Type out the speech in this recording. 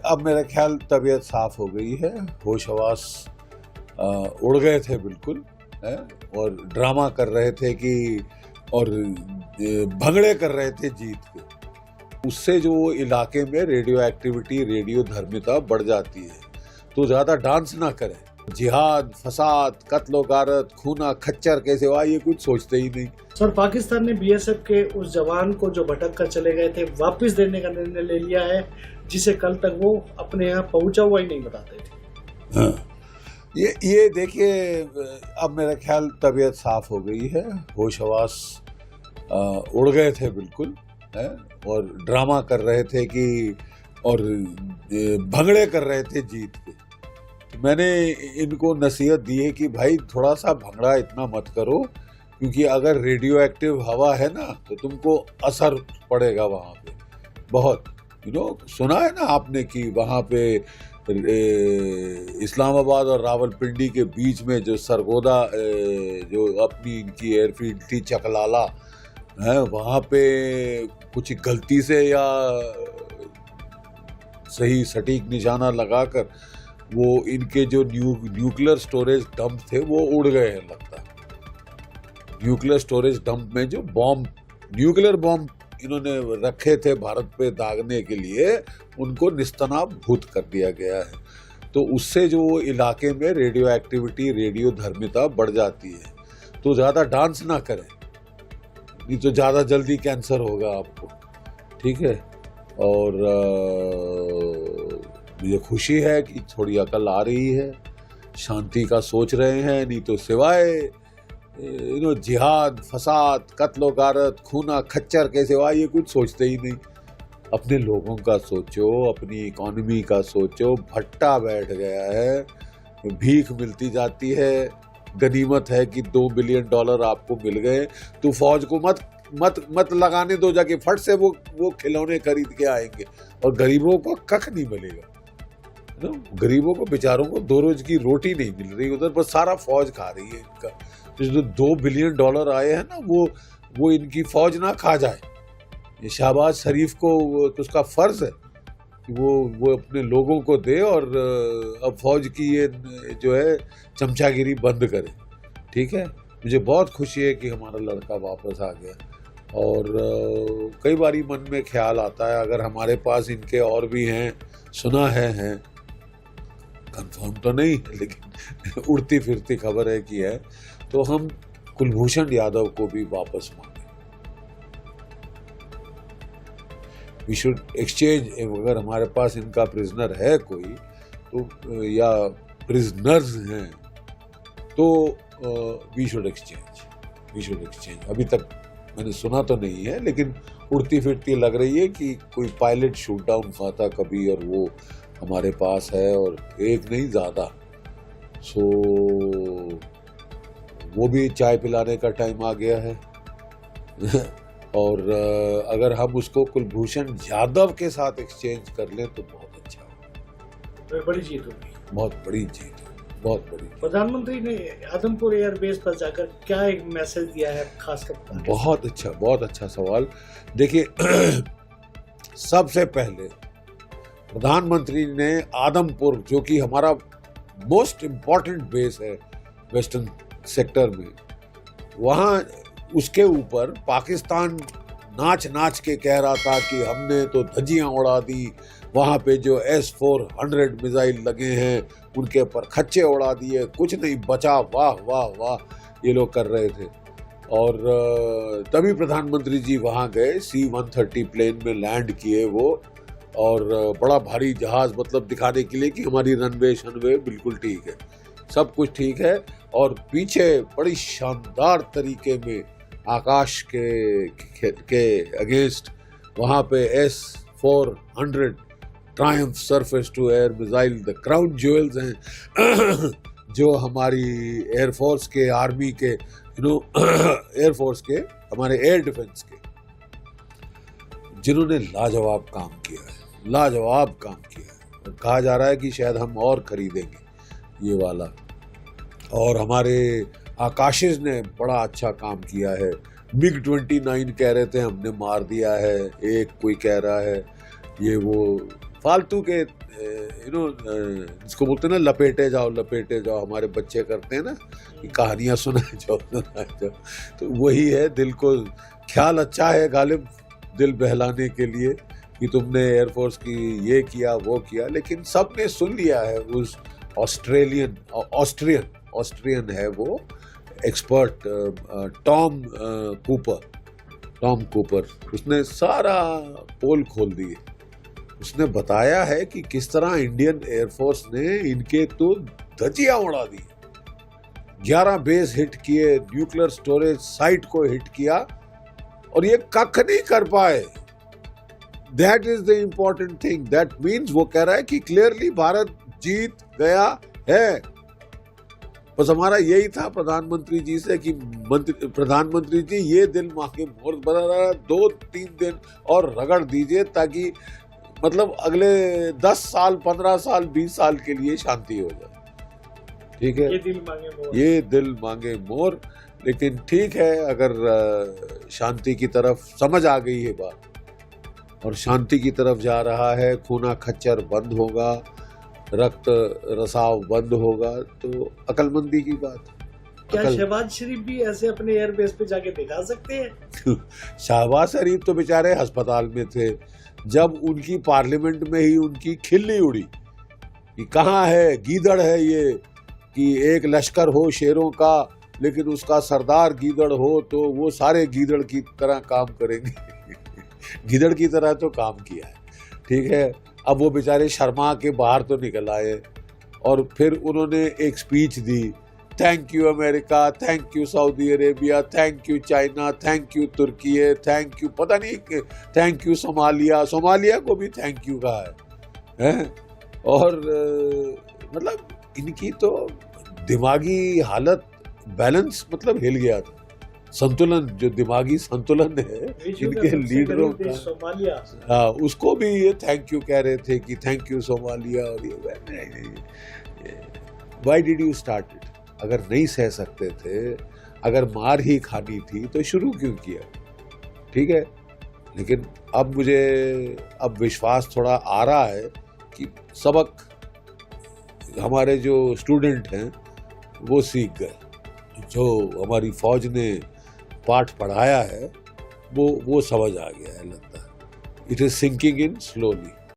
अब मेरा ख्याल तबीयत साफ हो गई है। होश हवास उड़ गए थे बिल्कुल है, और ड्रामा कर रहे थे कि और भंगड़े कर रहे थे जीत के। उससे जो इलाके में रेडियो एक्टिविटी, रेडियो धर्मिता बढ़ जाती है, तो ज़्यादा डांस ना करें। जिहाद, फसाद, कत्लो गारत, खूना खच्चर कैसे हुआ, ये कुछ सोचते ही नहीं। सर, पाकिस्तान ने बीएसएफ के उस जवान को जो भटक कर चले गए थे वापस देने का निर्णय ले लिया है, जिसे कल तक वो अपने यहाँ पहुंचा हुआ ही नहीं बताते थे। हाँ। ये देखिए, अब मेरा ख्याल तबीयत साफ हो गई है। होश हवास उड़ गए थे बिल्कुल है, और ड्रामा कर रहे थे कि और भंगड़े कर रहे थे जीत के। मैंने इनको नसीहत दी है कि भाई थोड़ा सा भंगड़ा इतना मत करो, क्योंकि अगर रेडियो एक्टिव हवा है ना तो तुमको असर पड़ेगा वहाँ पे बहुत। सुना है ना आपने कि वहाँ पे इस्लामाबाद और रावलपिंडी के बीच में जो सरगोदा जो अपनी इनकी एयरफील्ड थी चकलाला है, वहाँ पे कुछ गलती से या सही सटीक निशाना लगाकर वो इनके जो न्यूक्लियर स्टोरेज डंप थे वो उड़ गए हैं लगता है। न्यूक्लियर स्टोरेज डंप में जो न्यूक्लियर बॉम्ब इन्होंने रखे थे भारत पे दागने के लिए, उनको निस्तनाबूत कर दिया गया है। तो उससे जो इलाके में रेडियो एक्टिविटी, रेडियो धर्मिता बढ़ जाती है, तो ज़्यादा डांस ना करें, नहीं तो ज़्यादा जल्दी कैंसर होगा आपको। ठीक है। और मुझे खुशी है कि थोड़ी अकल आ रही है, शांति का सोच रहे हैं, नहीं तो सिवाय जिहाद, फसाद, कत्लो गारत, खूना खच्चर कैसे हुआ, ये कुछ सोचते ही नहीं। अपने लोगों का सोचो, अपनी इकोनॉमी का सोचो। भट्टा बैठ गया है, भीख मिलती जाती है। गनीमत है कि $2 बिलियन आपको मिल गए, तो फौज को मत लगाने दो, जाके फट से वो खिलौने खरीद के आएंगे, और गरीबों को कख नहीं मिलेगा। गरीबों को, बेचारों को 2 रोज की रोटी नहीं मिल रही, उधर पर सारा फौज खा रही है इनका। जो $2 बिलियन आए हैं ना, वो इनकी फौज ना खा जाए। ये शहबाज शरीफ को तो उसका फर्ज है कि वो अपने लोगों को दे, और अब फौज की ये जो है चमचागिरी बंद करे। ठीक है। मुझे बहुत खुशी है कि हमारा लड़का वापस आ गया, और कई बारी मन में ख्याल आता है अगर हमारे पास इनके और भी हैं, सुना है कंफर्म तो नहीं, लेकिन उड़ती फिरती खबर है कि है, तो हम कुलभूषण यादव को भी वापस मांगे। We should exchange. अगर हमारे पास इनका प्रिजनर है कोई, तो या प्रिजनर्स हैं, तो वी शुड एक्सचेंज। अभी तक मैंने सुना तो नहीं है, लेकिन उड़ती फिरती लग रही है कि कोई पायलट शूट डाउन हुआ था कभी, और वो हमारे पास है, और एक नहीं ज़्यादा। सो वो भी चाय पिलाने का टाइम आ गया है। और अगर हम उसको कुलभूषण यादव के साथ एक्सचेंज कर लें तो बहुत अच्छा होगा। बड़ी जीत होगी, बहुत बड़ी जीत, बहुत बड़ी। प्रधानमंत्री ने आदमपुर एयरबेस पर जाकर क्या एक मैसेज दिया है खासकर? बहुत अच्छा सवाल। देखिए, सबसे पहले प्रधानमंत्री ने आदमपुर, जो कि हमारा मोस्ट इम्पॉर्टेंट बेस है वेस्टर्न सेक्टर में, वहाँ उसके ऊपर पाकिस्तान नाच के कह रहा था कि हमने तो धज्जियाँ उड़ा दी, वहाँ पे जो S-400 मिसाइल लगे हैं उनके ऊपर खच्चे उड़ा दिए, कुछ नहीं बचा। वाह वाह वाह, ये लोग कर रहे थे। और तभी प्रधानमंत्री जी वहाँ गए, C-130 प्लेन में लैंड किए वो, और बड़ा भारी जहाज, मतलब दिखाने के लिए कि हमारी रनवे शनवे बिल्कुल ठीक है, सब कुछ ठीक है। और पीछे बड़ी शानदार तरीके में आकाश के अगेंस्ट वहाँ पे S-400 triumph surface to air missile, the crown jewels हैं जो हमारी एयरफोर्स के, आर्मी के, एयरफोर्स के, हमारे एयर डिफेंस के, जिन्होंने लाजवाब काम किया है। और कहा जा रहा है कि शायद हम और खरीदेंगे ये वाला। और हमारे आकाशिस ने बड़ा अच्छा काम किया है। MiG-29 कह रहे थे हमने मार दिया है, एक कोई कह रहा है ये वो फालतू के जिसको बोलते हैं ना लपेटे जाओ, हमारे बच्चे करते हैं ना कि कहानियां सुनाए जाओ। तो वही है, दिल को ख्याल अच्छा है गालिब दिल बहलाने के लिए कि तुमने एयरफोर्स की ये किया वो किया, लेकिन सबने सुन लिया है। उस ऑस्ट्रियन है वो एक्सपर्ट टॉम कूपर, उसने सारा पोल खोल दिए। उसने बताया है कि किस तरह इंडियन एयरफोर्स ने इनके तो धजिया उड़ा दी, 11 बेस हिट किए, न्यूक्लियर स्टोरेज साइट को हिट किया और ये कख नहीं कर पाए। That is the important thing. That means वो कह रहा है कि क्लियरली भारत जीत गया है। बस हमारा यही था प्रधानमंत्री जी से कि प्रधानमंत्री जी ये दिल मांगे मोर बना रहा 2-3 दिन और रगड़ दीजिए, ताकि मतलब अगले 10 साल 15 साल 20 साल के लिए शांति हो जाए। ठीक है, ये दिल मांगे मोर। लेकिन ठीक है, अगर शांति की तरफ समझ आ गई है बात और शांति की तरफ जा रहा है, खूना खच्चर बंद होगा, रक्त रसाव बंद होगा, तो अकलमंदी की बात। क्या शहबाज शरीफ भी ऐसे अपने एयरबेस पे जाके दिखा सकते हैं? शहबाज शरीफ तो बेचारे अस्पताल में थे जब उनकी पार्लियामेंट में ही उनकी खिल्ली उड़ी कि कहाँ है गीदड़ है ये, कि एक लश्कर हो शेरों का लेकिन उसका सरदार गीदड़ हो तो वो सारे गीदड़ की तरह काम करेंगे। गीदड़ की तरह तो काम किया है, ठीक है। अब वो बेचारे शर्मा के बाहर तो निकल आए और फिर उन्होंने एक स्पीच दी, thank you America, thank you Saudi Arabia, thank you China, thank you Turkey, thank you पता नहीं, थैंक यू सोमालिया को भी थैंक यू कहा है? और मतलब इनकी तो दिमागी हालत बैलेंस मतलब हिल गया था। संतुलन, जो दिमागी संतुलन है इनके लीडरों का, उसको भी ये थैंक यू कह रहे थे कि थैंक यू सोमालिया। और ये why did you start it? अगर नहीं सह सकते थे, अगर मार ही खानी थी तो शुरू क्यों किया? ठीक है, लेकिन अब मुझे विश्वास थोड़ा आ रहा है कि सबक हमारे जो स्टूडेंट हैं वो सीख गए। जो हमारी फौज ने पाठ पढ़ाया है वो समझ आ गया है, लगता है। It is sinking in slowly.